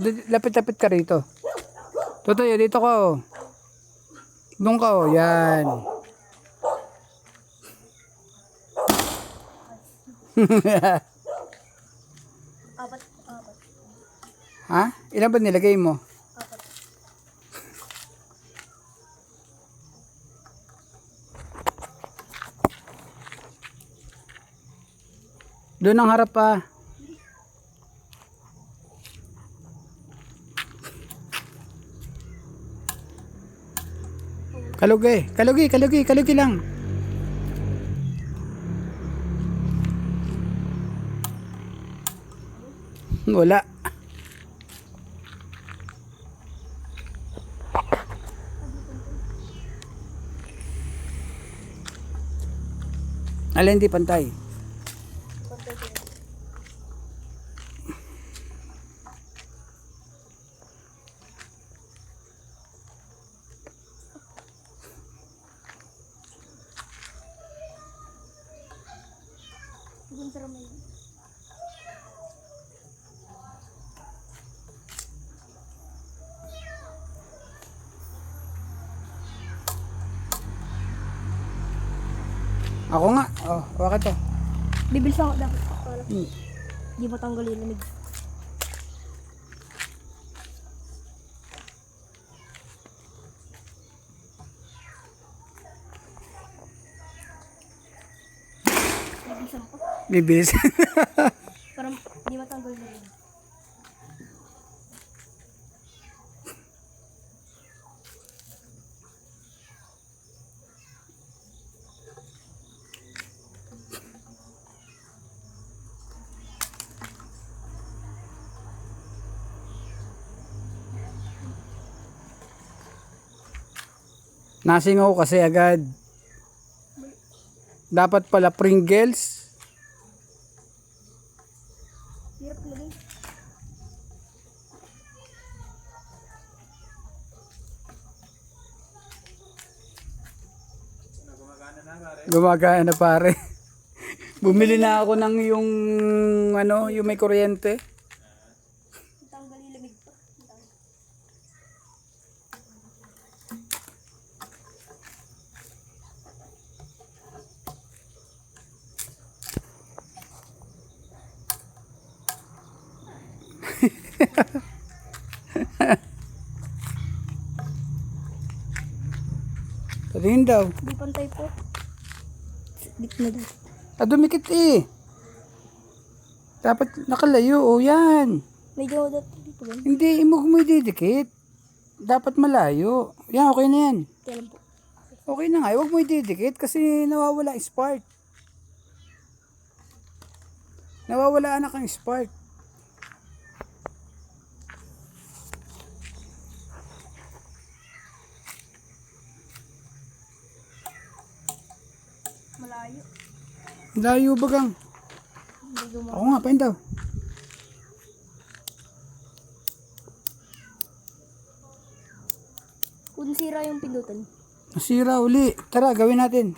Lapit-lapit ka rito. Tutoy, dito ka oh. Doon ka oh, yan. Apat. Apat. Ha? Ilan ba nilagay mo? Apat. Doon ang harap pa. Kalugi lang. Wala. Alin di pantay? Pantay ko. Dun sa ramay. Ako nga. Oh, bakit to? Bibilis ako dapat. Para Hmm. di matanggal yung lamig. Bibilis ako. Bibis. Para di matanggal yung lamig. Nasingaw kasi agad. Dapat pala Pringles. Hirap lagay. Gumagana na pare. Bumili na ako ng yung ano, yung may kuryente. Tanggal yung lamig pa. Rin daw. Di pantay po. Gitna daw. Dumikit eh. Dapat nakalayo. O yan. Medyo dapat dito ba? Hindi, mo ididikit. Dapat malayo. Yan, okay na yan. Kailan po? Okay na nga. Huwag mo ididikit kasi nawawala ang spark. Nawawala anak ang spark. Malayo. Layo bagang. Hindi gumawa. Ako nga, pain daw. Kung sira yung pindutan. Nasira uli. Tara, gawin natin.